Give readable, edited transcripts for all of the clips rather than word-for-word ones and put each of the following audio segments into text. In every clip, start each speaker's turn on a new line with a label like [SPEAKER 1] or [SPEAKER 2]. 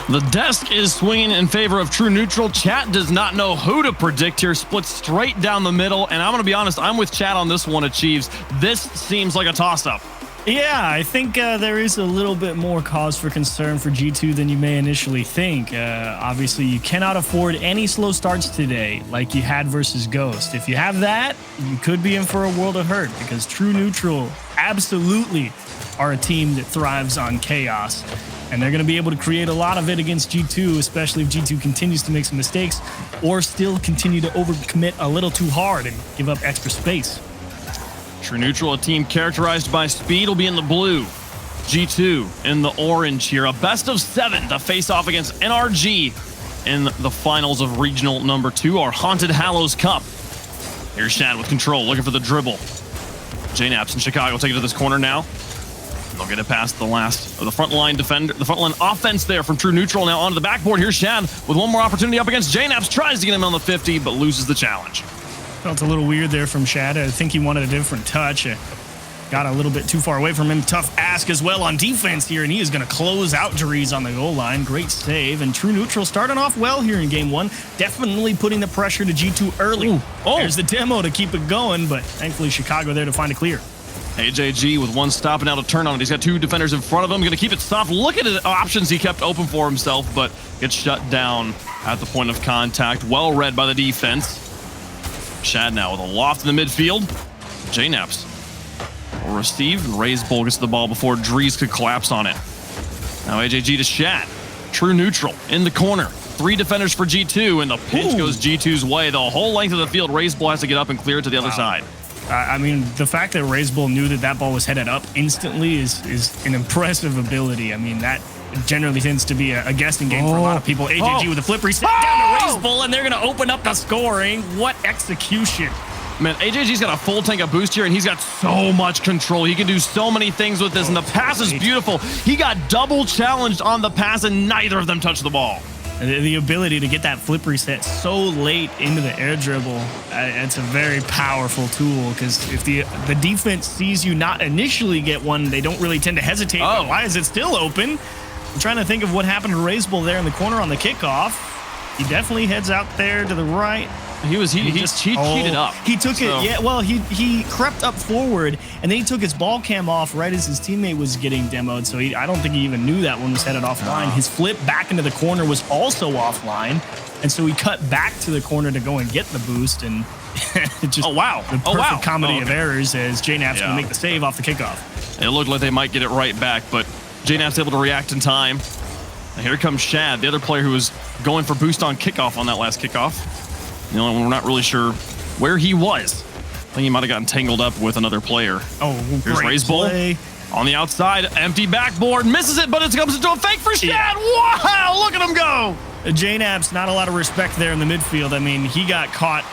[SPEAKER 1] The desk is swinging in favor of true neutral. Chat does not know who to predict here. Splits straight down the middle. And I'm going to be honest, I'm with Chat on this one, Achieves. This seems like a toss-up.
[SPEAKER 2] Yeah, I think there is a little bit more cause for concern for G2 than you may initially think. Obviously, you cannot afford any slow starts today like you had versus Ghost. If you have that, you could be in for a world of hurt because True Neutral absolutely are a team that thrives on chaos. And they're going to be able to create a lot of it against G2, especially if G2 continues to make some mistakes or still continue to overcommit a little too hard and give up extra space.
[SPEAKER 1] True Neutral, a team characterized by speed, will be in the blue. G2 in the orange here. A best of 7 to face off against NRG in the finals of regional number 2, our Haunted Hallows Cup. Here's Shad with control, looking for the dribble. JNaps in Chicago take it to this corner now. They'll get it past the last of the front line defender, the front line offense there from True Neutral. Now onto the backboard. Here's Shad with one more opportunity up against JNaps. Tries to get him on the 50, but loses the challenge.
[SPEAKER 2] Felt a little weird there from Shad. I think he wanted a different touch. Got a little bit too far away from him. Tough ask as well on defense here, and he is going to close out Dries on the goal line. Great save, and True Neutral starting off well here in game 1. Definitely putting the pressure to G2 early.
[SPEAKER 1] Ooh. Oh.
[SPEAKER 2] There's the demo to keep it going, but thankfully Chicago there to find a clear.
[SPEAKER 1] AJG with one stop and now to turn on it. He's got 2 defenders in front of him. Going to keep it soft. Look at the options he kept open for himself, but gets shut down at the point of contact. Well read by the defense. Shad now with a loft in the midfield. JNaps will receive, and Ray's Bull gets the ball before Dries could collapse on it. Now AJG to Shad. True Neutral in the corner. 3 defenders for G2, and the pitch goes G2's way. The whole length of the field, Ray's Bull has to get up and clear it to the other side.
[SPEAKER 2] I mean, the fact that Ray's Bull knew that ball was headed up instantly is an impressive ability. I mean, that generally tends to be a guessing game for a lot of people. AJG with a flip reset down to Ray's Bull, and they're going to open up the scoring. What execution.
[SPEAKER 1] Man, AJG's got a full tank of boost here, and he's got so much control. He can do so many things with this, and the pass is beautiful. He got double challenged on the pass, and neither of them touched the ball.
[SPEAKER 2] The ability to get that flip reset so late into the air dribble, it's a very powerful tool, because if the defense sees you not initially get one, they don't really tend to hesitate. But why is it still open? I'm trying to think of what happened to Ray's Bull there in the corner on the kickoff. He definitely heads out there to the right.
[SPEAKER 1] He cheated up.
[SPEAKER 2] He took it, yeah, well, he crept up forward, and then he took his ball cam off right as his teammate was getting demoed, so I don't think he even knew that one was headed offline. His flip back into the corner was also offline, and so he cut back to the corner to go and get the boost, and just the perfect comedy of errors as JNaps going to make the save off the kickoff.
[SPEAKER 1] It looked like they might get it right back, but JNaps able to react in time. And here comes Shad, the other player who was going for boost on kickoff on that last kickoff. You know, we're not really sure where he was. I think he might have gotten tangled up with another player. Here's Ray's Bull on the outside. Empty backboard. Misses it, but it comes into a fake for Shad. Wow, look at him go.
[SPEAKER 2] JNaps, not a lot of respect there in the midfield. I mean, he got caught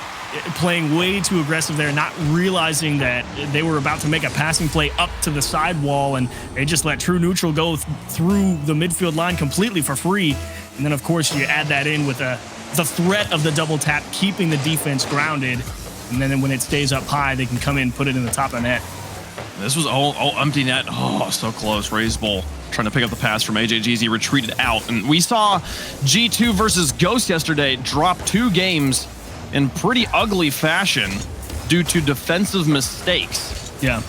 [SPEAKER 2] playing way too aggressive there, not realizing that they were about to make a passing play up to the sidewall, and they just let True Neutral go through the midfield line completely for free. And then, of course, you add that in with the threat of the double tap, keeping the defense grounded. And then when it stays up high, they can come in and put it in the top of the net.
[SPEAKER 1] This was all empty net. Oh, so close. Ray's Bull trying to pick up the pass from AJG as he retreated out. And we saw G2 versus Ghost yesterday drop 2 games in pretty ugly fashion due to defensive mistakes.
[SPEAKER 2] Yeah.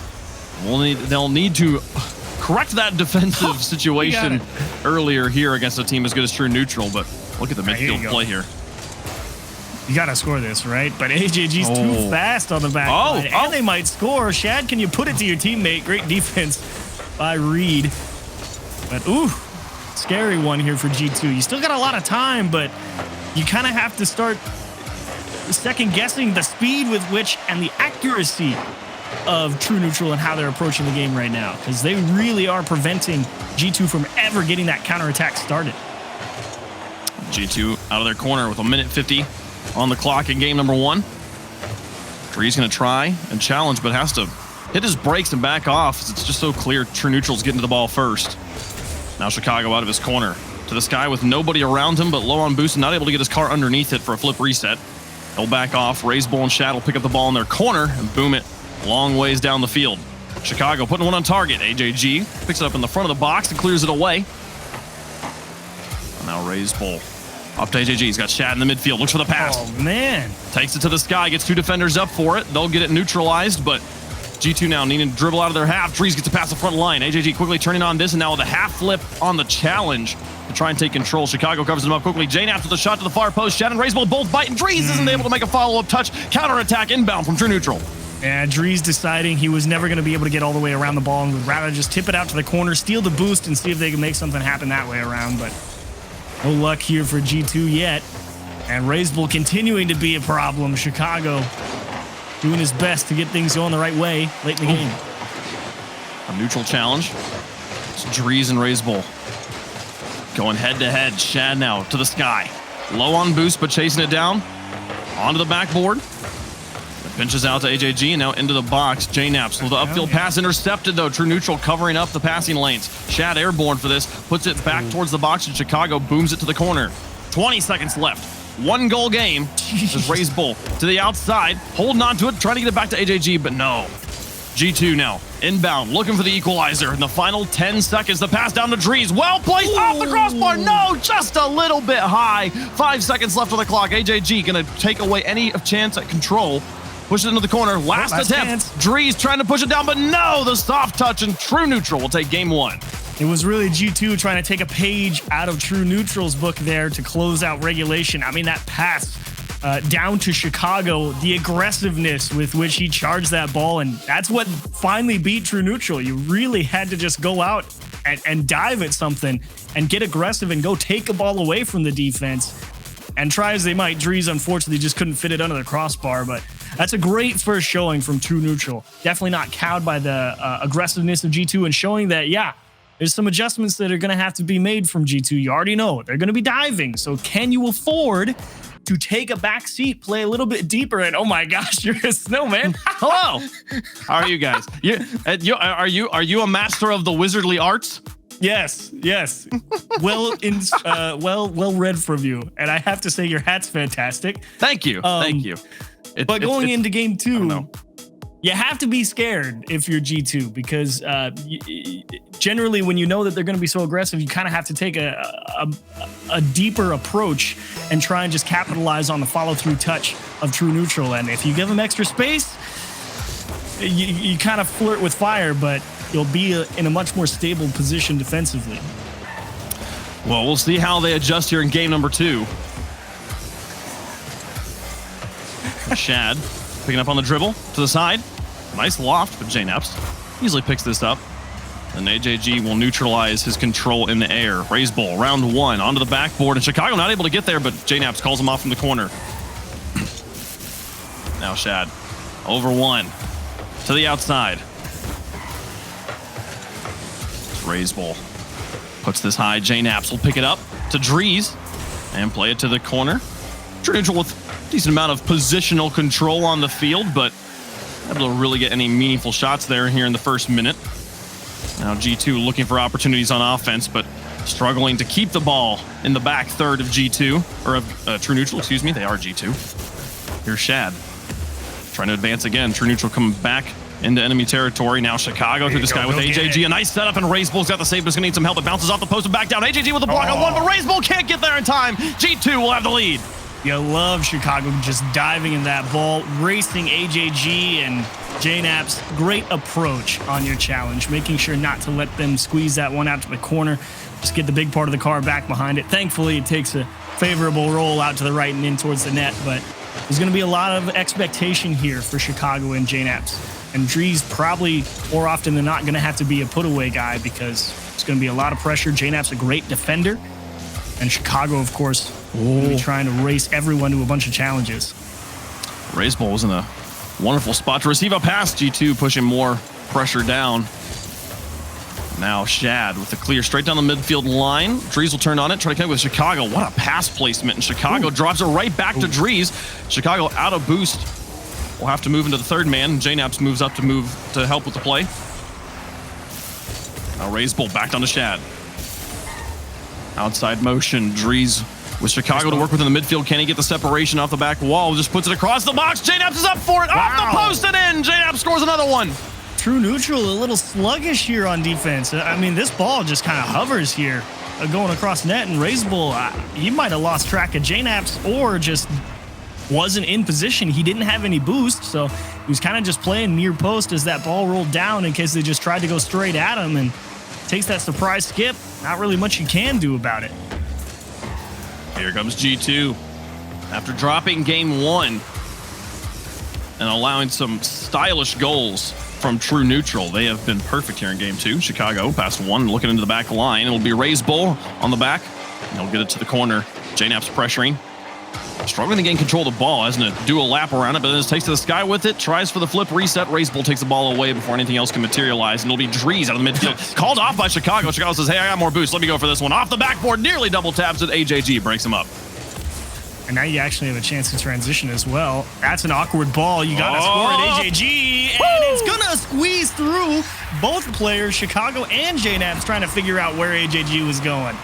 [SPEAKER 1] They'll need to correct that defensive situation earlier here against a team as good as True Neutral, but look at the midfield play here.
[SPEAKER 2] You got to score this, right? But AJG's too fast on the back line, and they might score. Shad, can you put it to your teammate? Great defense by Reed. But, scary one here for G2. You still got a lot of time, but you kind of have to start second-guessing the speed with which and the accuracy of True Neutral and how they're approaching the game right now, because they really are preventing G2 from ever getting that counterattack started.
[SPEAKER 1] G2 out of their corner with 1:50 on the clock in game number 1. Dree's going to try and challenge, but has to hit his brakes and back off. It's just so clear True Neutral's getting to the ball first. Now Chicago out of his corner to the sky with nobody around him, but low on boost and not able to get his car underneath it for a flip reset. He'll back off. Ray's Bull and Shad will pick up the ball in their corner and boom it long ways down the field. Chicago putting one on target. AJG picks it up in the front of the box and clears it away. Now Raise Bull. Up to AJG. He's got Shad in the midfield. Looks for the pass.
[SPEAKER 2] Oh, man.
[SPEAKER 1] Takes it to the sky. Gets 2 defenders up for it. They'll get it neutralized, but G2 now needing to dribble out of their half. Drees gets to pass the front line. AJG quickly turning on this, and now with a half flip on the challenge to try and take control. Chicago covers them up quickly. JNaps with a shot to the far post. Shad and Raise Bull both biting. Drees isn't able to make a follow-up touch. Counter-attack inbound from True Neutral.
[SPEAKER 2] Yeah, Drees deciding he was never going to be able to get all the way around the ball and would rather just tip it out to the corner, steal the boost, and see if they can make something happen that way around. But no luck here for G2 yet. And Raise Bull continuing to be a problem. Chicago doing his best to get things going the right way late in the game.
[SPEAKER 1] A neutral challenge. It's Drees and Raise Bull going head-to-head. Shad now to the sky. Low on boost, but chasing it down. Onto the backboard. Pinches out to AJG, and now into the box. JNaps with the upfield pass intercepted, though. True Neutral covering up the passing lanes. Shad airborne for this. Puts it back towards the box, and Chicago booms it to the corner. 20 seconds left. 1-goal game. Just Raise Bull to the outside. Holding on to it, trying to get it back to AJG, but no. G2 now inbound, looking for the equalizer. In the final 10 seconds, the pass down to Drees. Well placed off the crossbar. No, just a little bit high. 5 seconds left on the clock. AJG going to take away any chance at control. Push it into the corner. Last attempt. Drees trying to push it down, but no, the soft touch, and True Neutral will take game 1.
[SPEAKER 2] It was really G2 trying to take a page out of True Neutral's book there to close out regulation. I mean, that pass down to Chicago, the aggressiveness with which he charged that ball, and that's what finally beat True Neutral. You really had to just go out and dive at something and get aggressive and go take a ball away from the defense. And try as they might, Drees unfortunately just couldn't fit it under the crossbar, but that's a great first showing from True Neutral. Definitely not cowed by the aggressiveness of G2 and showing that, yeah, there's some adjustments that are going to have to be made from G2. You already know they're going to be diving. So can you afford to take a back seat, play a little bit deeper, and oh my gosh, you're a snowman.
[SPEAKER 1] Hello. How are you guys? Are you a master of the wizardly arts?
[SPEAKER 2] Yes. Well read from you. And I have to say your hat's fantastic.
[SPEAKER 1] Thank you. Thank you.
[SPEAKER 2] But going into game 2, you have to be scared if you're G2 because generally when you know that they're going to be so aggressive, you kind of have to take a deeper approach and try and just capitalize on the follow-through touch of True Neutral. And if you give them extra space, you kind of flirt with fire, but you'll be in a much more stable position defensively.
[SPEAKER 1] Well, we'll see how they adjust here in game number 2. Shad picking up on the dribble to the side. Nice loft, but JNaps easily picks this up. And AJG will neutralize his control in the air. Raise Bull, round 1, onto the backboard. And Chicago not able to get there, but JNaps calls him off from the corner. Now Shad over 1 to the outside. Raise Bull puts this high. JNaps will pick it up to Drees and play it to the corner. True Neutral with a decent amount of positional control on the field, but able to really get any meaningful shots there here in the first minute. Now G2 looking for opportunities on offense, but struggling to keep the ball in the back third of G2, or of True Neutral, excuse me. They are G2. Here's Shad trying to advance again. True Neutral coming back into enemy territory. Now Chicago through the sky with AJG. A nice setup, and Raise Bull's got the save, but it's going to need some help. It bounces off the post and back down. AJG with a block on 1, but Raise Bull can't get there in time. G2 will have the lead.
[SPEAKER 2] You love Chicago just diving in that ball, racing AJG and JNaps. Great approach on your challenge, making sure not to let them squeeze that one out to the corner. Just get the big part of the car back behind it. Thankfully, it takes a favorable roll out to the right and in towards the net, but there's going to be a lot of expectation here for Chicago and JNaps. And Drees probably more often than not going to have to be a put-away guy because it's going to be a lot of pressure. JNaps a great defender. And Chicago, of course, will be trying to race everyone to a bunch of challenges.
[SPEAKER 1] Raise Bull was in a wonderful spot to receive a pass. G2 pushing more pressure down. Now Shad with the clear straight down the midfield line. Drees will turn on it, try to connect with Chicago. What a pass placement. And Chicago drops it right back to Drees. Chicago out of boost. Will have to move into the third man. JNaps moves up to help with the play. Now Raise Bull back down to Shad. Outside motion. Drees with Chicago to work with in the midfield. Can he get the separation off the back wall? Just puts it across the box. JNaps is up for it. Wow. Off the post and in. JNaps scores another one.
[SPEAKER 2] True Neutral a little sluggish here on defense. I mean, this ball just kind of hovers here. going across net, and Razebull, he might have lost track of JNaps or just wasn't in position. He didn't have any boost, so he was kind of just playing near post as that ball rolled down in case they just tried to go straight at him, and takes that surprise skip. Not really much you can do about it.
[SPEAKER 1] Here comes G2. After dropping game 1 and allowing some stylish goals from True Neutral, they have been perfect here in game 2. Chicago past 1, looking into the back line. It'll be Razebull on the back, and he'll get it to the corner. JNaps pressuring. Struggling to gain control of the ball, hasn't to do a lap around it, but then just takes to the sky with it, tries for the flip reset. Razebull takes the ball away before anything else can materialize, and it'll be Drees out of the midfield. Called off by Chicago. Chicago says, hey, I got more boost. Let me go for this one. Off the backboard, nearly double taps it. AJG breaks him up.
[SPEAKER 2] And now you actually have a chance to transition as well. That's an awkward ball. You got to score at AJG, and it's going to squeeze through both players, Chicago and JNaps, trying to figure out where AJG was going.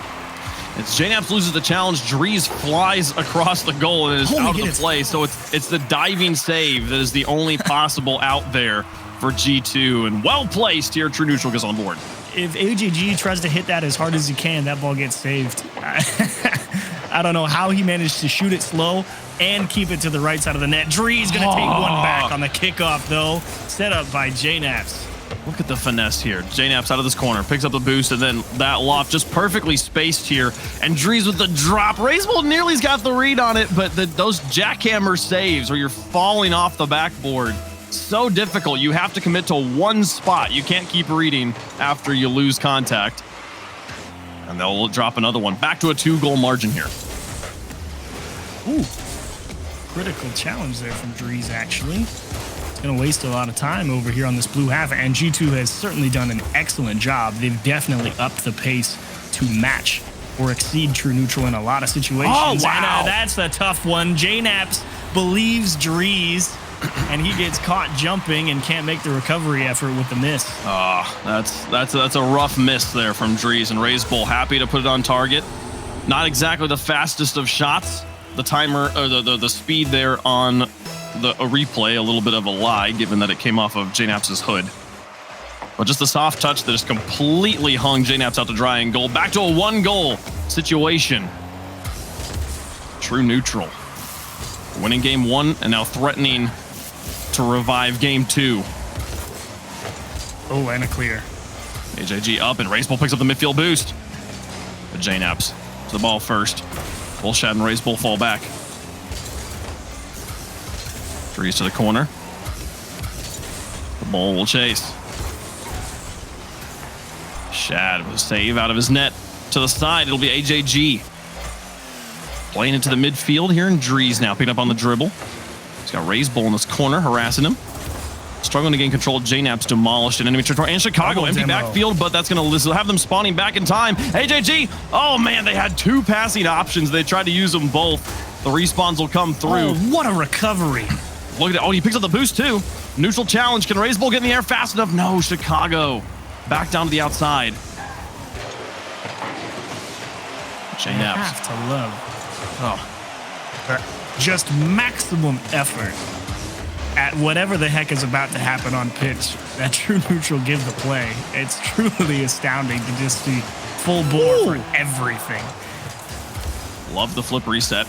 [SPEAKER 1] It's JNaps loses the challenge. Drees flies across the goal and is out of the play. So it's the diving save that is the only possible out there for G2. And well placed here. True Neutral gets on board.
[SPEAKER 2] If AJG tries to hit that as hard as he can, that ball gets saved. I don't know how he managed to shoot it slow and keep it to the right side of the net. Drees going to take one back on the kickoff, though. Set up by JNaps.
[SPEAKER 1] Look at the finesse here. JNaps out of this corner, picks up the boost, and then that loft just perfectly spaced here. And Drees with the drop. Razebull nearly's got the read on it, but those jackhammer saves where you're falling off the backboard, so difficult. You have to commit to one spot. You can't keep reading after you lose contact. And they'll drop another one. Back to a 2-goal margin here.
[SPEAKER 2] Ooh, critical challenge there from Drees, actually. Going to waste a lot of time over here on this blue half, and G2 has certainly done an excellent job. They've definitely upped the pace to match or exceed True Neutral in a lot of situations.
[SPEAKER 1] Oh, wow.
[SPEAKER 2] And, that's a tough one. JNaps believes Drees, and he gets caught jumping and can't make the recovery effort with the miss.
[SPEAKER 1] That's a rough miss there from Drees, and Razebull happy to put it on target. Not exactly the fastest of shots. The timer, or the speed there on a replay, a little bit of a lie, given that it came off of JNaps' hood. But just a soft touch that just completely hung JNaps out to dry and goal. Back to a 1-goal situation. True Neutral winning game 1 and now threatening to revive game 2.
[SPEAKER 2] Oh, and a clear.
[SPEAKER 1] AJG up, and Razebull picks up the midfield boost. But JNaps to the ball first. Bullshad and Razebull fall back. Drees to the corner. The ball will chase. Shad with a save out of his net. To the side, it'll be AJG. Playing into the midfield here, and Drees now picking up on the dribble. He's got Razebull in this corner, harassing him. Struggling to gain control. JNaps demolished in enemy territory. And Chicago, empty backfield, but that's going to have them spawning back in time. AJG, oh man, they had 2 passing options. They tried to use them both. The respawns will come through.
[SPEAKER 2] Oh, what a recovery.
[SPEAKER 1] Look at that. Oh, he picks up the boost too. Neutral challenge. Can Razebull get in the air fast enough? No, Chicago. Back down to the outside. JNaps.
[SPEAKER 2] Have to love. Just maximum effort at whatever the heck is about to happen on pitch that True Neutral give the play. It's truly astounding to just see full bore for everything.
[SPEAKER 1] Love the flip reset.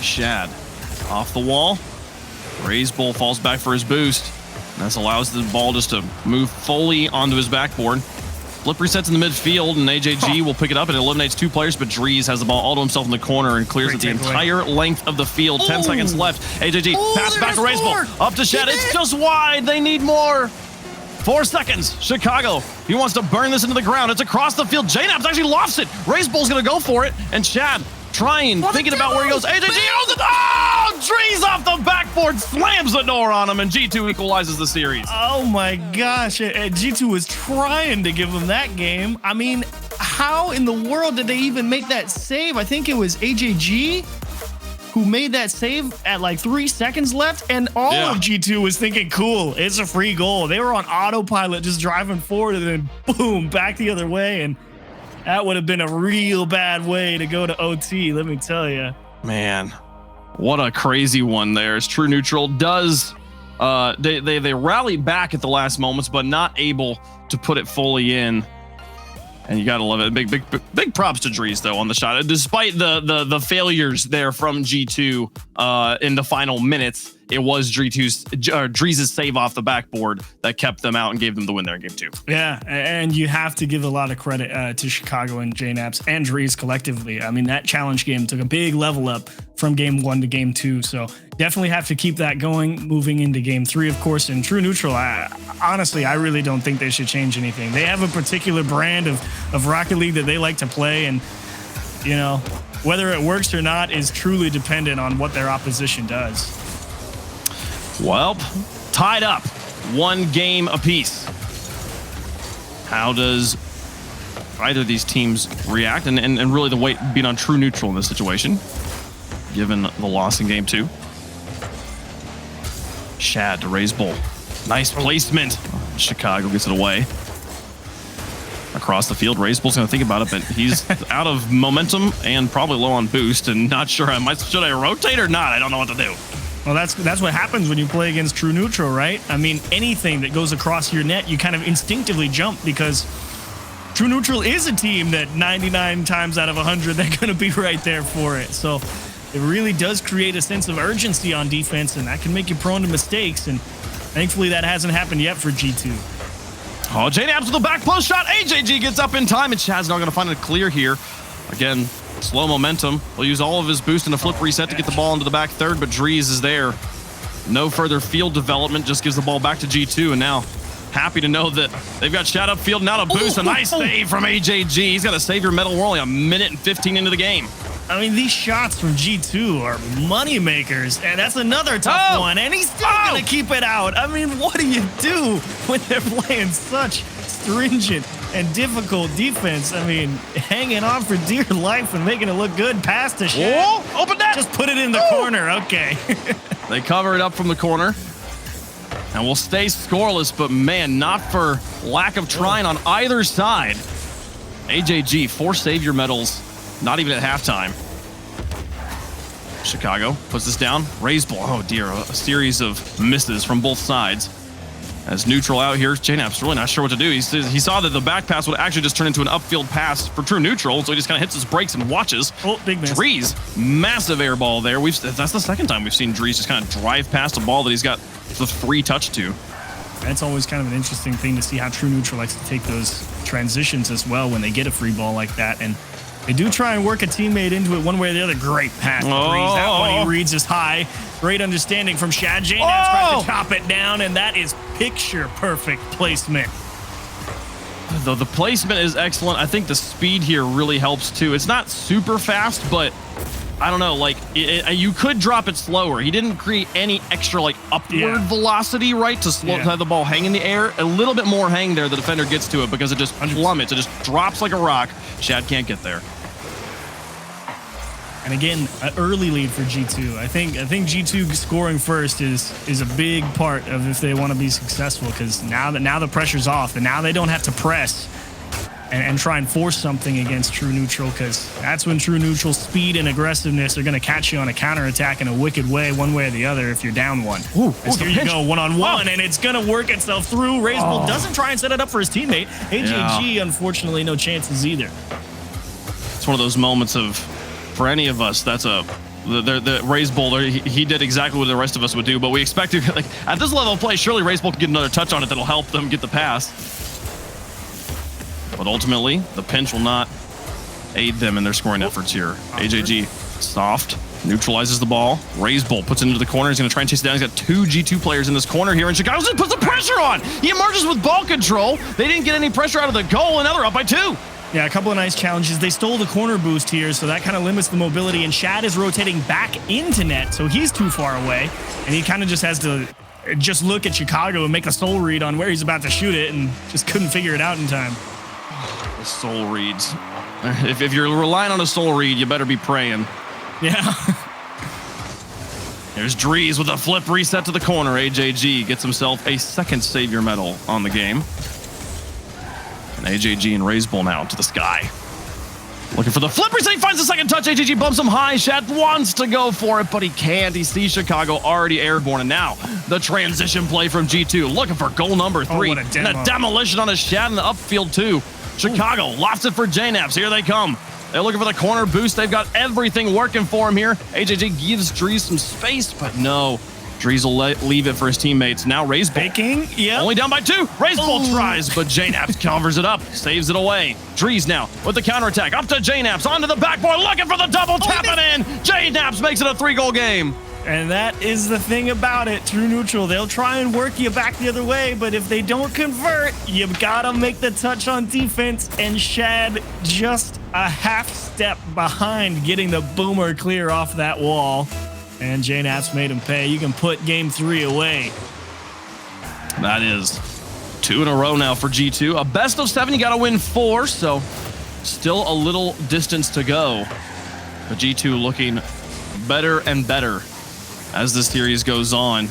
[SPEAKER 1] Shad off the wall. Razebull falls back for his boost. And this allows the ball just to move fully onto his backboard. Flip resets in the midfield, and AJG will pick it up, and it eliminates 2 players, but Drees has the ball all to himself in the corner and clears it the entire length of the field. 10 seconds left. AJG pass back to Razebull. Up to Shad. It's just wide. They need more. 4 seconds. Chicago. He wants to burn this into the ground. It's across the field. JNaps actually lofts it. Razebull's going to go for it, and Shad trying, thinking about where he goes. AJG owns it. Oh, Drees off the backboard, slams the door on him, and G2 equalizes the series.
[SPEAKER 2] Oh my gosh, G2 was trying to give him that game. I mean, how in the world did they even make that save? I think it was AJG who made that save at like 3 seconds left, and all of G2 was thinking, cool, it's a free goal. They were on autopilot just driving forward, and then boom, back the other way, and that would have been a real bad way to go to OT, let me tell you.
[SPEAKER 1] Man, what a crazy one there. As True Neutral does, they rally back at the last moments, but not able to put it fully in. And you gotta love it. Big props to Drees though on the shot. Despite the failures there from G2 in the final minutes, it was Drees' save off the backboard that kept them out and gave them the win there in game 2.
[SPEAKER 2] Yeah, and you have to give a lot of credit to Chicago and JNaps and Drees collectively. I mean, that challenge game took a big level up from game 1 to game 2. So definitely have to keep that going moving into game 3, of course. And True Neutral, honestly, I really don't think they should change anything. They have a particular brand of Rocket League that they like to play. And, you know, whether it works or not is truly dependent on what their opposition does.
[SPEAKER 1] Well, tied up, 1 game apiece. How does either of these teams react? And really the weight being on True Neutral in this situation, given the loss in game 2. Shad to raise Bull. Nice placement. Chicago gets it away. Across the field, Raise Bull's going to think about it, but he's out of momentum and probably low on boost and not sure. Should I rotate or not? I don't know what to do.
[SPEAKER 2] Well, that's what happens when you play against True Neutral, right? I mean, anything that goes across your net, you kind of instinctively jump because True Neutral is a team that 99 times out of 100, they're going to be right there for it. So it really does create a sense of urgency on defense, and that can make you prone to mistakes. And thankfully, that hasn't happened yet for G2.
[SPEAKER 1] Oh, JNaps with the back post shot. AJG gets up in time, and Chad's not going to find a clear here. Again, slow momentum. He'll use all of his boost in a flip reset to get the ball into the back third, but Drees is there. No further field development, just gives the ball back to G2, and now happy to know that they've got Shad upfield, now to boost. A nice save from AJG. He's got to save your medal. We're only a minute and 15 into the game.
[SPEAKER 2] I mean, these shots from G2 are money makers, and that's another tough one, and he's still going to keep it out. I mean, what do you do when they're playing such stringent and difficult defense? I mean, hanging on for dear life and making it look good past the Shad.
[SPEAKER 1] Whoa, open that!
[SPEAKER 2] Just put it in the corner, okay.
[SPEAKER 1] They cover it up from the corner, and we'll stay scoreless, but man, not for lack of trying on either side. AJG, 4 savior medals. Not even at halftime. Chicago puts this down. Raise Bull. Oh dear, a series of misses from both sides. As Neutral out here, JNaps really not sure what to do. He saw that the back pass would actually just turn into an upfield pass for True Neutral, so he just kind of hits his brakes and watches.
[SPEAKER 2] Oh, big miss.
[SPEAKER 1] Drees, massive air ball there. That's the second time we've seen Drees just kind of drive past a ball that he's got the free touch to.
[SPEAKER 2] That's always kind of an interesting thing to see how True Neutral likes to take those transitions as well when they get a free ball like that. And they do try and work a teammate into it one way or the other. Great pass. That one he reads is high. Great understanding from Shad. JNaps tries to chop it down, and that is picture-perfect placement.
[SPEAKER 1] Though the placement is excellent, I think the speed here really helps too. It's not super fast, but I don't know, like you could drop it slower. He didn't create any extra like upward velocity, right, to have the ball hang in the air. A little bit more hang there, the defender gets to it because it just plummets. It just drops like a rock. Shad can't get there.
[SPEAKER 2] And again, an early lead for G2. I think G2 scoring first is a big part of if they want to be successful, because now the pressure's off, and now they don't have to press and try and force something against True Neutral, because that's when True Neutral's speed and aggressiveness are going to catch you on a counterattack in a wicked way, one way or the other, if you're down one. Here you go, one-on-one, and it's going to work itself through. Raise Bull doesn't try and set it up for his teammate. AJG, unfortunately, no chances either.
[SPEAKER 1] It's one of those moments of, for any of us, that's the Raise Bull, he did exactly what the rest of us would do, but we expected, like, at this level of play, surely Raise Bull can get another touch on it that'll help them get the pass. But ultimately, the pinch will not aid them in their scoring efforts here. AJG, soft, neutralizes the ball. Raise Bull puts it into the corner. He's going to try and chase it down. He's got 2 G2 players in this corner here, and Chicago just puts the pressure on. He emerges with ball control. They didn't get any pressure out of the goal, and now they're up by 2.
[SPEAKER 2] Yeah, a couple of nice challenges. They stole the corner boost here, so that kind of limits the mobility, and Shad is rotating back into net, so he's too far away, and he kind of just has to just look at Chicago and make a soul read on where he's about to shoot it, and just couldn't figure it out in time.
[SPEAKER 1] The soul reads. If you're relying on a soul read, you better be praying.
[SPEAKER 2] Yeah.
[SPEAKER 1] There's Drees with a flip reset to the corner. AJG gets himself a second savior medal on the game. And AJG and Raise Bull now to the sky. Looking for the flip reset. He finds the second touch. AJG bumps him high. Shad wants to go for it, but he can't. He sees Chicago already airborne. And now the transition play from G2. Looking for goal number 3.
[SPEAKER 2] What a demo.
[SPEAKER 1] And a demolition on a Shad in the upfield too. Chicago lofts it for JNaps. Here they come. They're looking for the corner boost. They've got everything working for him here. AJG gives Drees some space, but no. Drees will leave it for his teammates. Now Raze
[SPEAKER 2] Baking, yeah.
[SPEAKER 1] Only down by 2. Raze tries, but JNaps covers it up, saves it away. Drees now with the counterattack. Up to JNaps, onto the backboard, looking for the double, tap it in. JNaps makes it a 3-goal game.
[SPEAKER 2] And that is the thing about it, True Neutral. They'll try and work you back the other way, but if they don't convert, you've got to make the touch on defense. And Shad just a half step behind getting the boomer clear off that wall. And JNaps made him pay. You can put game 3 away.
[SPEAKER 1] That is 2 in a row now for G2. A best of 7, you got to win 4, so still a little distance to go. But G2 looking better and better as this series goes on.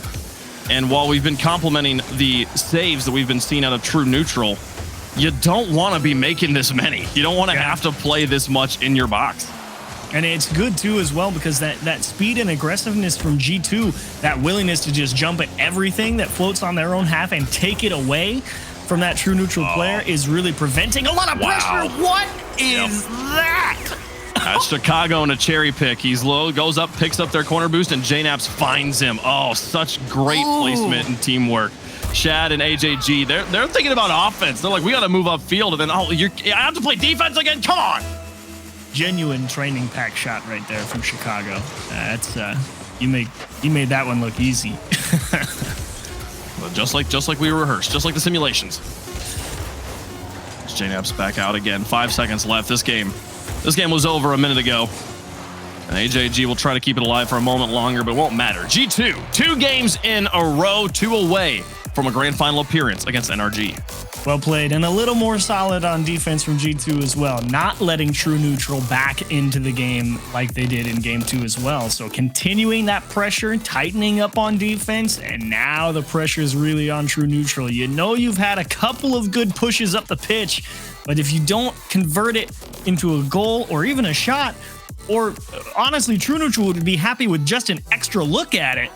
[SPEAKER 1] And while we've been complimenting the saves that we've been seeing out of True Neutral, you don't want to be making this many. You don't want to have to play this much in your box.
[SPEAKER 2] And it's good, too, as well, because that speed and aggressiveness from G2, that willingness to just jump at everything that floats on their own half and take it away from that True Neutral player is really preventing a lot of pressure. What is that?
[SPEAKER 1] That's Chicago in a cherry pick. He's low, goes up, picks up their corner boost, and JNaps finds him. Oh, such great placement and teamwork. Shad and AJG, they're thinking about offense. They're like, we got to move up field, and then I have to play defense again. Come on.
[SPEAKER 2] Genuine training pack shot right there from Chicago. That's you made that one look easy.
[SPEAKER 1] Well, just like we rehearsed, just like the simulations. JNaps back out again. 5 seconds left. This game was over a minute ago. And AJG will try to keep it alive for a moment longer, but it won't matter. G2, 2 games in a row, 2 away from a grand final appearance against NRG.
[SPEAKER 2] Well played, and a little more solid on defense from G2 as well, not letting True Neutral back into the game like they did in game 2 as well. So continuing that pressure, tightening up on defense, and now the pressure is really on True Neutral. You know you've had a couple of good pushes up the pitch, but if you don't convert it into a goal or even a shot, or honestly, True Neutral would be happy with just an extra look at it.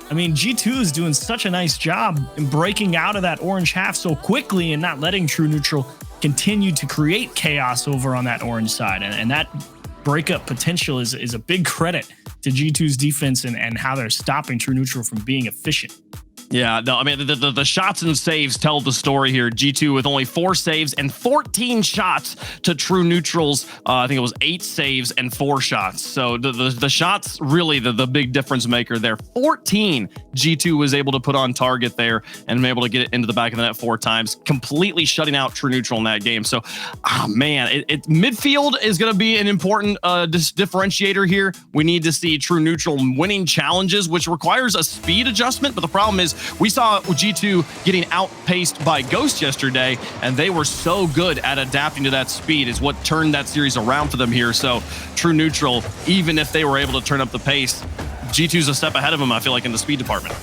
[SPEAKER 2] I mean, G2 is doing such a nice job in breaking out of that orange half so quickly and not letting True Neutral continue to create chaos over on that orange side. And that breakup potential is a big credit to G2's defense and how they're stopping True Neutral from being efficient.
[SPEAKER 1] Yeah, no, I mean, the shots and saves tell the story here. G2 with only 4 saves and 14 shots to True Neutral's, I think it was 8 saves and 4 shots. So the shots really the big difference maker there. 14 G2 was able to put on target there and able to get it into the back of the net 4 times, completely shutting out True Neutral in that game. So, man, midfield is going to be an important differentiator here. We need to see True Neutral winning challenges, which requires a speed adjustment. But the problem is, we saw G2 getting outpaced by Ghost yesterday, and they were so good at adapting to that speed is what turned that series around for them here. So True Neutral, even if they were able to turn up the pace, G2's a step ahead of them, I feel like, in the speed department.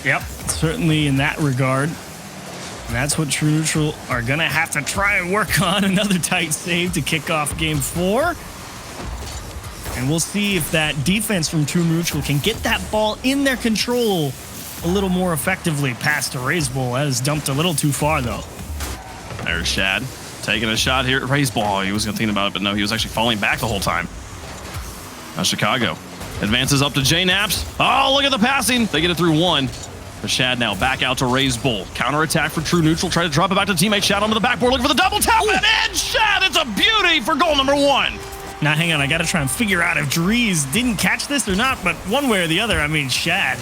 [SPEAKER 2] Yep, certainly in that regard. And that's what True Neutral are going to have to try and work on. Another tight save to kick off game 4. And we'll see if that defense from True Neutral can get that ball in their control a little more effectively past the Raze Bowl. That is dumped a little too far, though.
[SPEAKER 1] There's Shad taking a shot here. Raze Bowl, he was going to think about it, but no, he was actually falling back the whole time. Now Chicago advances up to JNaps. Oh, look at the passing. They get it through 1. But Shad now back out to Raze Bowl. Counterattack for True Neutral. Try to drop it back to teammate. Shad onto the backboard looking for the double tap. And in Shad, it's a beauty for goal number 1.
[SPEAKER 2] Now, hang on. I got to try and figure out if Drees didn't catch this or not, but one way or the other, I mean, Shad,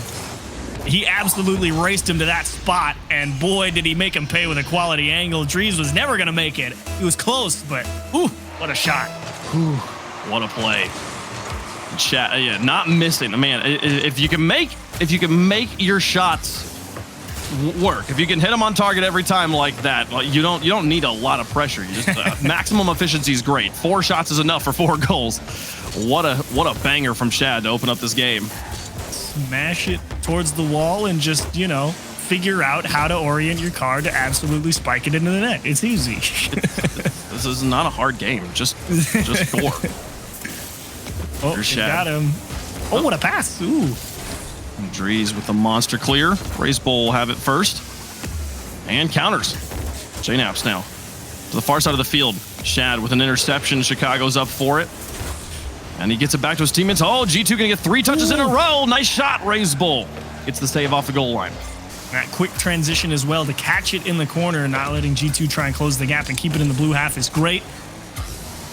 [SPEAKER 2] he absolutely raced him to that spot, and boy, did he make him pay with a quality angle. Drees was never going to make it. He was close, but ooh, what a shot.
[SPEAKER 1] Ooh, what a play. Shad, yeah, not missing. Man, if you can make your shots work, if you can hit them on target every time like that, you don't need a lot of pressure. You just maximum efficiency is great. 4 shots is enough for 4 goals. What a banger from Shad to open up this game.
[SPEAKER 2] Smash it towards the wall and just, figure out how to orient your car to absolutely spike it into the net. It's easy.
[SPEAKER 1] This is not a hard game. Just score.
[SPEAKER 2] Oh, got him. Oh, what a pass. Ooh.
[SPEAKER 1] Drees with the monster clear. Raze Bowl will have it first. And counters. JNaps now to the far side of the field. Shad with an interception. Chicago's up for it. And he gets it back to his teammates. Oh, G2 gonna get 3 touches in a row. Nice shot, Raise Bull. Gets the save off the goal line.
[SPEAKER 2] That quick transition as well to catch it in the corner and not letting G2 try and close the gap and keep it in the blue half is great.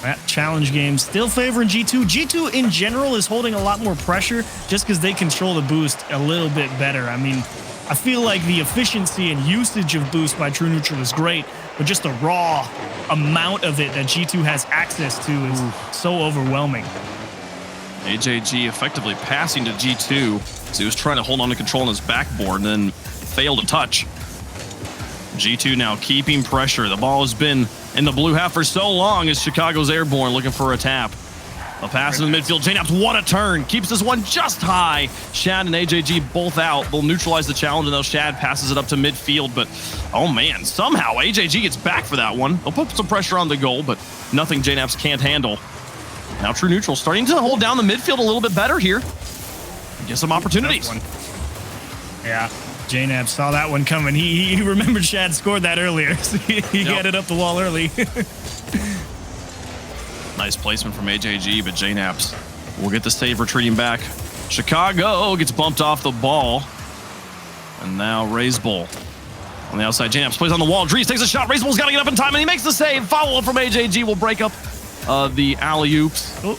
[SPEAKER 2] That challenge game still favoring G2. G2 in general is holding a lot more pressure just because they control the boost a little bit better. I mean, I feel like the efficiency and usage of boost by True Neutral is great, but just the raw amount of it that G2 has access to is so overwhelming.
[SPEAKER 1] AJG effectively passing to G2 as he was trying to hold on to control on his backboard and then failed to touch. G2 now keeping pressure. The ball has been in the blue half for so long as Chicago's airborne looking for a tap. A pass in the midfield. JNaps, what a turn. Keeps this one just high. Shad and AJG both out. They'll neutralize the challenge, and though Shad passes it up to midfield. But, oh man, somehow AJG gets back for that one. They'll put some pressure on the goal, but nothing JNaps can't handle. Now True Neutral starting to hold down the midfield a little bit better here. Get some opportunities.
[SPEAKER 2] Yeah, JNaps saw that one coming. He remembered Shad scored that earlier, so he got it up the wall early.
[SPEAKER 1] Nice placement from AJG, but JNaps will get the save retreating back. Chicago gets bumped off the ball. And now Raise Bull on the outside. JNaps plays on the wall. Dries takes a shot. Raise Bull's got to get up in time, and he makes the save. Follow-up from AJG will break up the alley-oops. Or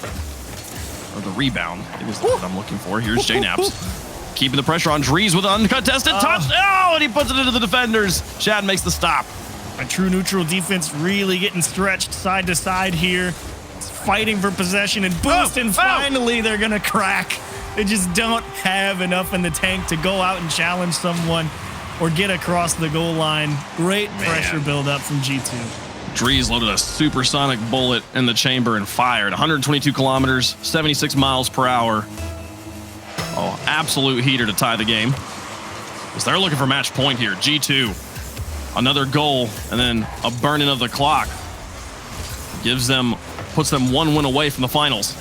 [SPEAKER 1] the rebound. I think is the word I'm looking for. Here's JNaps. Keeping the pressure on Dries with an uncontested touch. Oh, and he puts it into the defenders. Shad makes the stop.
[SPEAKER 2] A True Neutral defense really getting stretched side to side here. Fighting for possession and boost, and finally they're gonna crack. They just don't have enough in the tank to go out and challenge someone or get across the goal line. Great pressure build-up from G2.
[SPEAKER 1] Dries loaded a supersonic bullet in the chamber and fired 122 kilometers, 76 miles per hour. Oh, absolute heater to tie the game. Because they're looking for match point here. G2, another goal, and then a burning of the clock. Puts them 1 win away from the finals.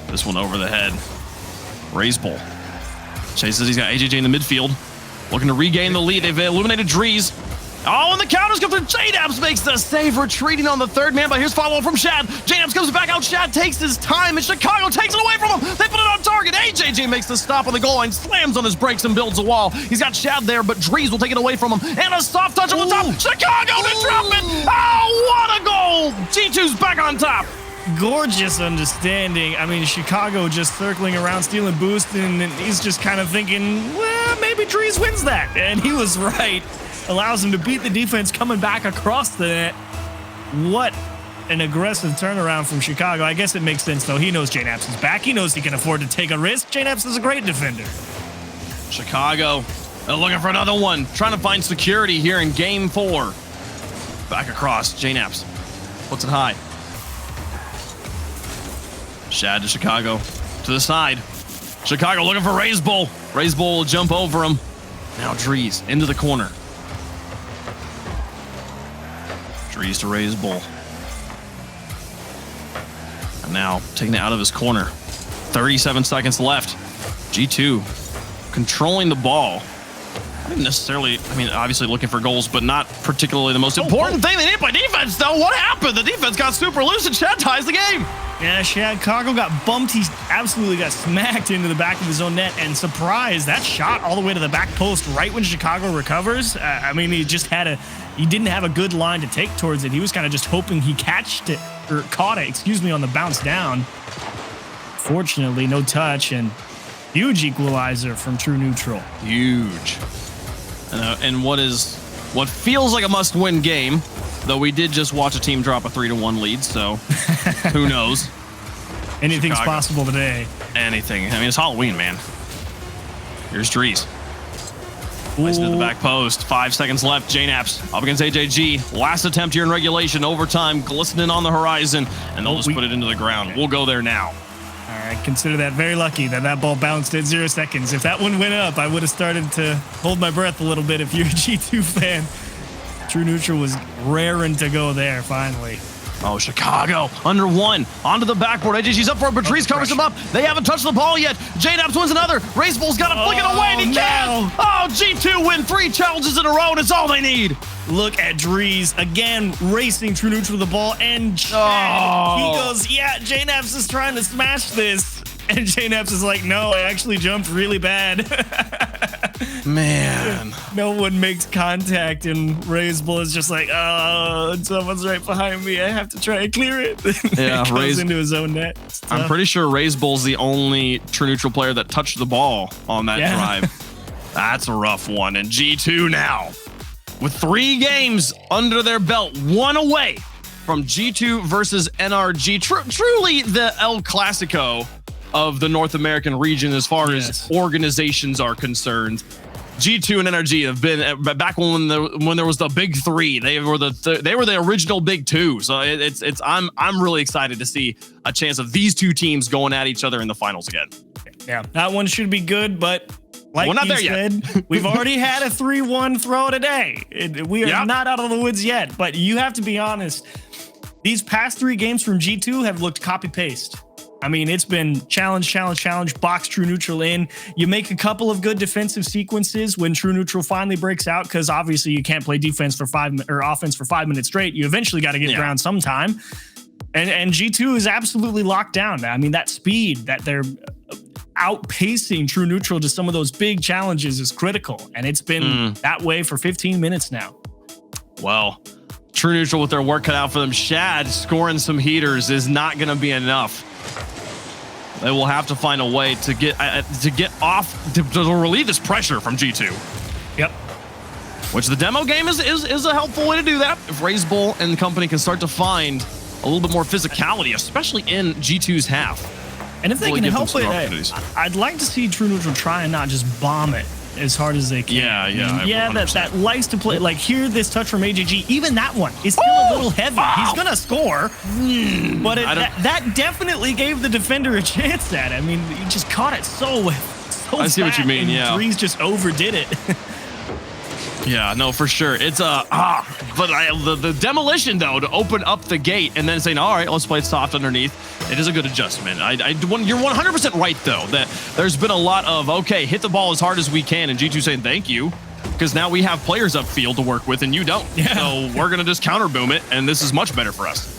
[SPEAKER 1] This one over the head. Raise Bull chases. He's got AJJ in the midfield, looking to regain the lead. They've eliminated Dries. Oh, and the counters come through. JNaps makes the save, retreating on the third man, but here's follow-up from Shad. JNaps comes back out. Shad takes his time, and Chicago takes it away from him. They put it on target. AJJ makes the stop on the goal line, slams on his brakes and builds a wall. He's got Shad there, but Dries will take it away from him. And a soft touch on the top. Chicago to drop it. Oh, what a goal. G2's back on top.
[SPEAKER 2] Gorgeous understanding. I mean, Chicago just circling around, stealing boost, and he's just kind of thinking, well, maybe Dries wins that. And he was right. Allows him to beat the defense coming back across the net. What an aggressive turnaround from Chicago. I guess it makes sense, though. He knows JNaps is back. He knows he can afford to take a risk. JNaps is a great defender.
[SPEAKER 1] Chicago looking for another one. Trying to find security here in game 4. Back across. JNaps puts it high. Shad to Chicago. To the side. Chicago looking for Raise Bull. Raise Bull will jump over him. Now Dries into the corner. Dries to Raise Bull. And now taking it out of his corner. 37 seconds left. G2 controlling the ball. Not necessarily, I mean, obviously looking for goals, but not particularly the most important thing. They didn't play defense, though. What happened? The defense got super loose, and Shad ties the game.
[SPEAKER 2] Yeah, Chicago got bumped. He absolutely got smacked into the back of his own net, and surprise, that shot all the way to the back post right when Chicago recovers. I mean, he didn't have a good line to take towards it. He was kind of just hoping he caught it, on the bounce down. Fortunately, no touch, and huge equalizer from True Neutral.
[SPEAKER 1] Huge. And what feels like a must-win game, though we did just watch a team drop a 3-1 lead, so who knows?
[SPEAKER 2] Anything's possible today.
[SPEAKER 1] Anything. I mean, it's Halloween, man. Here's Dries. Placed into the back post. 5 seconds left. JNaps up against AJG. Last attempt here in regulation. Overtime glistening on the horizon, and they'll just put it into the ground. We'll go there now.
[SPEAKER 2] All right, consider that very lucky that ball bounced at 0 seconds. If that one went up, I would have started to hold my breath a little bit if you're a G2 fan. True Neutral was raring to go there, finally.
[SPEAKER 1] Oh, Chicago under one onto the backboard. AJG's up for it, but Drees covers him up. They haven't touched the ball yet. JNAPS wins another. Racebull's got to flick it away, and he can. Oh, G2 win 3 challenges in a row, and it's all they need.
[SPEAKER 2] Look at Drees again, racing true neutral with the ball, and Chad, he goes, yeah, JNAPS is trying to smash this. And JNAPS is like, no, I actually jumped really bad.
[SPEAKER 1] Man.
[SPEAKER 2] No one makes contact, and Razebull is just like, oh, someone's right behind me. I have to try and clear it.
[SPEAKER 1] Yeah,
[SPEAKER 2] it goes into his own net.
[SPEAKER 1] I'm pretty sure Razebull's the only true neutral player that touched the ball on that drive. That's a rough one. And G2 now, with 3 games under their belt, 1 away from G2 versus NRG. Truly the El Clasico of the North American region as far as organizations are concerned. G2 and NRG have been back when there was the big 3. They were the original big 2. So I'm really excited to see a chance of these 2 teams going at each other in the finals again.
[SPEAKER 2] Yeah, that one should be good, but like
[SPEAKER 1] we're not
[SPEAKER 2] you
[SPEAKER 1] there
[SPEAKER 2] said,
[SPEAKER 1] yet.
[SPEAKER 2] We've already had a 3-1 throw today. We are not out of the woods yet, but you have to be honest. These past 3 games from G2 have looked copy-paste. I mean, it's been challenge, box true neutral in. You make a couple of good defensive sequences when true neutral finally breaks out, because obviously you can't play defense for offense for 5 minutes straight. You eventually got to get ground sometime. And G2 is absolutely locked down. I mean, that speed that they're outpacing true neutral to some of those big challenges is critical. And it's been that way for 15 minutes now.
[SPEAKER 1] Well, true neutral with their work cut out for them. Shad scoring some heaters is not going to be enough. They will have to find a way to get off to relieve this pressure from G2.
[SPEAKER 2] Yep.
[SPEAKER 1] Which the demo game is a helpful way to do that. If Razebull and company can start to find a little bit more physicality, especially in G2's half.
[SPEAKER 2] And if they can help it, I'd like to see true neutral try and not just bomb it as hard as they can.
[SPEAKER 1] Yeah,
[SPEAKER 2] that likes to play. Like here, this touch from AJG, even that one is still a little heavy. He's gonna score, but that definitely gave the defender a chance at it. I mean, he just caught it so
[SPEAKER 1] I see what you mean. Yeah,
[SPEAKER 2] Drees just overdid it.
[SPEAKER 1] Yeah, no, for sure. It's but the demolition though to open up the gate and then saying, all right, let's play it soft underneath. It is a good adjustment. You're 100% right though that there's been a lot of okay, hit the ball as hard as we can, and G2 saying thank you because now we have players upfield to work with and you don't. Yeah. So we're gonna just counter boom it, and this is much better for us.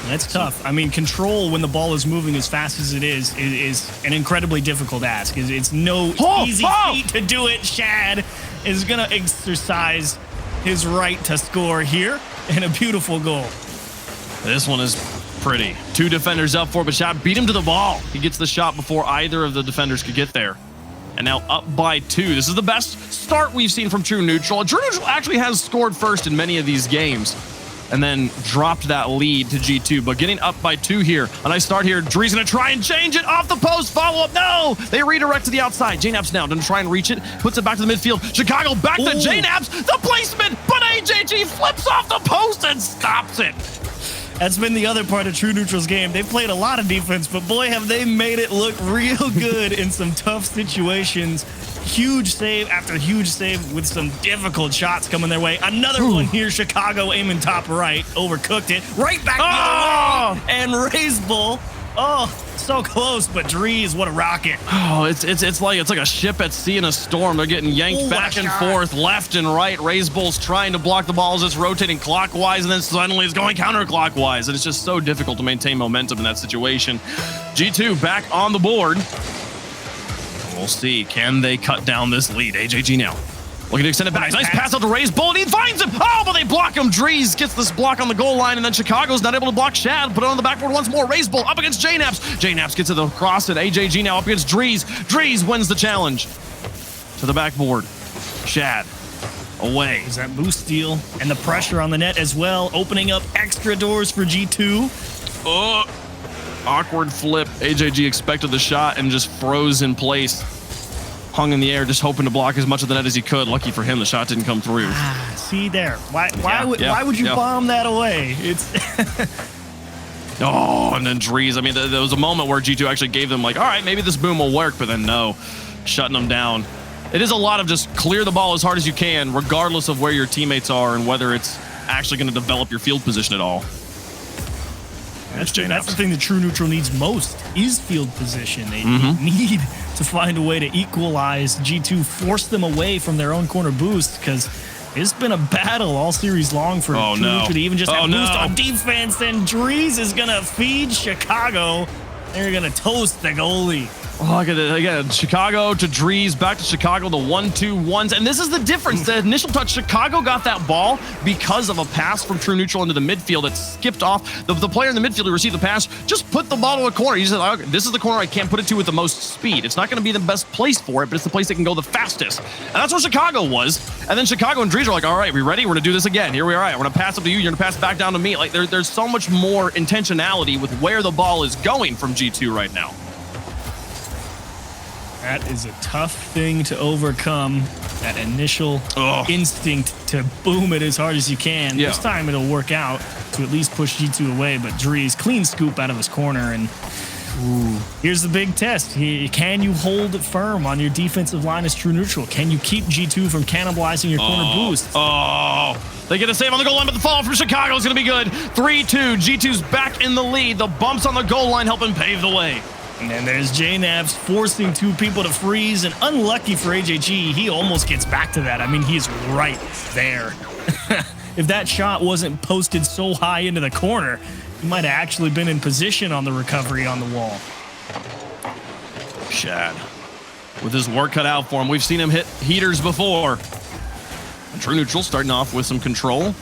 [SPEAKER 2] That's tough. I mean, control when the ball is moving as fast as it is an incredibly difficult ask. It's no easy feat to do it. Shad is going to exercise his right to score here, and a beautiful goal.
[SPEAKER 1] This one is pretty. 2 defenders up for, but Shad beat him to the ball. He gets the shot before either of the defenders could get there. And now up by 2. This is the best start we've seen from True Neutral. True Neutral actually has scored first in many of these games, and then dropped that lead to G2. But getting up by 2 here. A nice start here. Dree's going to try and change it off the post. Follow up. No! They redirect to the outside. JNAPS now going to try and reach it. Puts it back to the midfield. Chicago back to JNAPS. The placement, but AJG flips off the post and stops it.
[SPEAKER 2] That's been the other part of True Neutral's game. They've played a lot of defense, but boy, have they made it look real good in some tough situations. Huge save after huge save with some difficult shots coming their way. Another one here, Chicago aiming top right. Overcooked it. Right back the other way. And Razebull. Oh, so close, but Drees, what a rocket.
[SPEAKER 1] Oh, it's like a ship at sea in a storm. They're getting yanked back and forth, left and right. Razebull's trying to block the balls. It's rotating clockwise, and then suddenly it's going counterclockwise. And it's just so difficult to maintain momentum in that situation. G2 back on the board. We'll see. Can they cut down this lead? AJG now. Looking to extend it back. Nice pass out to Razebull, and he finds him. Oh, but they block him. Drees gets this block on the goal line, and then Chicago's not able to block Shad. Put it on the backboard once more. Razebull up against JNAPS. JNAPS gets it across, and AJG now up against Drees. Drees wins the challenge. To the backboard. Shad away.
[SPEAKER 2] There's that boost steal, and the pressure on the net as well, opening up extra doors for G2.
[SPEAKER 1] Awkward flip. AJG expected the shot and just froze in place. Hung in the air, just hoping to block as much of the net as he could. Lucky for him, the shot didn't come through.
[SPEAKER 2] See there. Why would you bomb that away? It's
[SPEAKER 1] oh, and then Drees. I mean, there was a moment where G2 actually gave them like, all right, maybe this boom will work, but then no, shutting them down. It is a lot of just clear the ball as hard as you can, regardless of where your teammates are and whether it's actually going to develop your field position at all.
[SPEAKER 2] That's the thing that True Neutral needs most is field position. They need to find a way to equalize G2, force them away from their own corner boost, because it's been a battle all series long for True Neutral to even just have boost on defense. And Drees is going to feed Chicago. They're going to toast the goalie.
[SPEAKER 1] Oh, again, Chicago to Drees, back to Chicago, the 1-2-1s. And this is the difference. The initial touch, Chicago got that ball because of a pass from True Neutral into the midfield that skipped off. The player in the midfield who received the pass just put the ball to a corner. He said, okay, this is the corner I can't put it to with the most speed. It's not going to be the best place for it, but it's the place that can go the fastest. And that's where Chicago was. And then Chicago and Drees are like, all right, we ready? We're going to do this again. Here we are. We're going to pass up to you. You're going to pass back down to me. Like, there's so much more intentionality with where the ball is going from G2 right now.
[SPEAKER 2] That is a tough thing to overcome, that initial instinct to boom it as hard as you can. This time it'll work out to at least push G2 away, but Drees, clean scoop out of his corner, and here's the big test. Can you hold it firm on your defensive line as True Neutral? Can you keep G2 from cannibalizing your corner boost?
[SPEAKER 1] They get a save on the goal line, but the follow from Chicago is going to be good. 3-2, G2's back in the lead. The bumps on the goal line helping pave the way.
[SPEAKER 2] And then there's JNAPS forcing two people to freeze, and unlucky for AJG, he almost gets back to that. I mean, he's right there. If that shot wasn't posted so high into the corner, he might have actually been in position on the recovery on the wall.
[SPEAKER 1] Shad, with his work cut out for him. We've seen him hit heaters before. And True Neutral starting off with some control.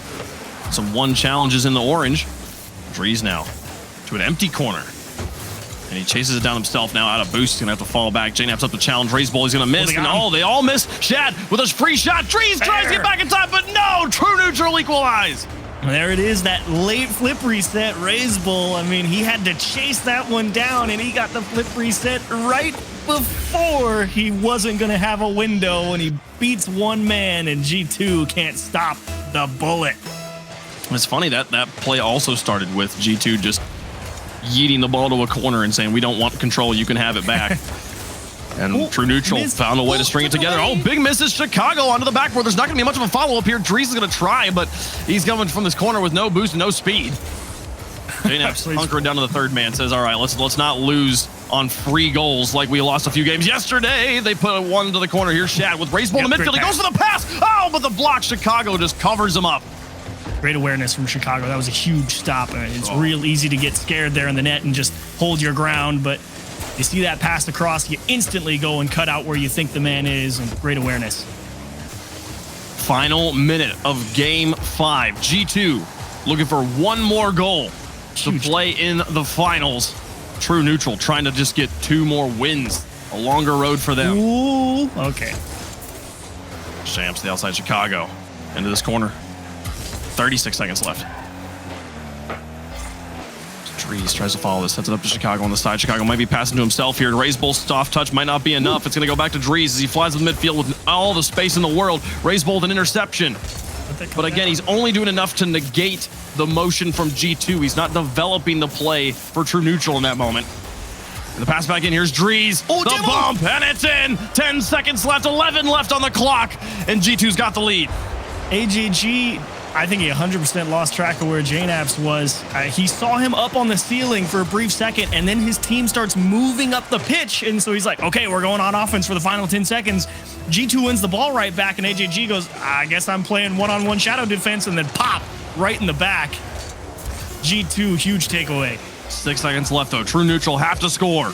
[SPEAKER 1] Some one challenges in the orange. Drees now to an empty corner. And he chases it down himself now, out of boost. He's going to have to fall back. JNAP's up the challenge. Raise ball. He's going to miss. And they all miss. Shad with a free shot. Drees tries to get back in time, but no! True Neutral equalize.
[SPEAKER 2] And there it is, that late flip reset. Raise ball. I mean, he had to chase that one down, and he got the flip reset right before he wasn't going to have a window, and he beats one man, and G2 can't stop the bullet.
[SPEAKER 1] It's funny that play also started with G2 just yeeting the ball to a corner and saying, we don't want control, you can have it back. And True Neutral found a way to string it together. Big misses. Chicago onto the backboard. There's not going to be much of a follow-up here. Drees is going to try, but he's coming from this corner with no boost and no speed. JNAP's hunkering down to the third man, says, all right, let's not lose on free goals like we lost a few games yesterday. They put one to the corner. Here's Shad with race ball in the midfield. He goes for the pass. But the block, Chicago just covers him up.
[SPEAKER 2] Great awareness from Chicago. That was a huge stop. It's real easy to get scared there in the net and just hold your ground, but you see that pass across, you instantly go and cut out where you think the man is, and great awareness.
[SPEAKER 1] Final minute of Game 5. G2 looking for one more goal to play in the finals. True Neutral trying to just get 2 more wins. A longer road for them.
[SPEAKER 2] Ooh, okay.
[SPEAKER 1] Shams to the outside, Chicago. Into this corner. 36 seconds left. Drees tries to follow this, sets it up to Chicago on the side. Chicago might be passing to himself here. Raise Bull soft touch might not be enough. It's going to go back to Drees as he flies to the midfield with all the space in the world. Raise Bull an interception. But again, he's only doing enough to negate the motion from G2. He's not developing the play for True Neutral in that moment. And the pass back in, here's Drees. The bump, and it's in. 10 seconds left, 11 left on the clock, and G2's got the lead.
[SPEAKER 2] AJG, I think he 100% lost track of where JNAPS was. He saw him up on the ceiling for a brief second, and then his team starts moving up the pitch, and so he's like, okay, we're going on offense for the final 10 seconds. G2 wins the ball right back, and AJG goes, I guess I'm playing one-on-one shadow defense, and then pop, right in the back. G2, huge takeaway.
[SPEAKER 1] 6 seconds left, though. True Neutral have to score.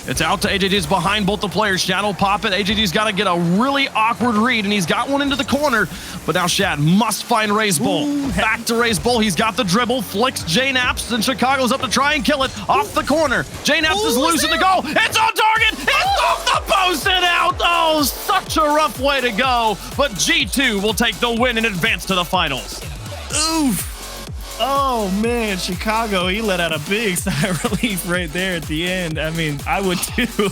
[SPEAKER 1] It's out to AJG's behind both the players. Shadow pop it. AJG's got to get a really awkward read, and he's got one into the corner. But now Shad must find Raise Bull. Back to Raise Bull. He's got the dribble. Flicks JNAPS, and Chicago's up to try and kill it. Off the corner. JNAPS is loose in the goal. It's on target. It's off the post and out. Oh, such a rough way to go. But G2 will take the win and advance to the finals.
[SPEAKER 2] Oof. Oh, man, Chicago, he let out a big sigh of relief right there at the end. I mean, I would too.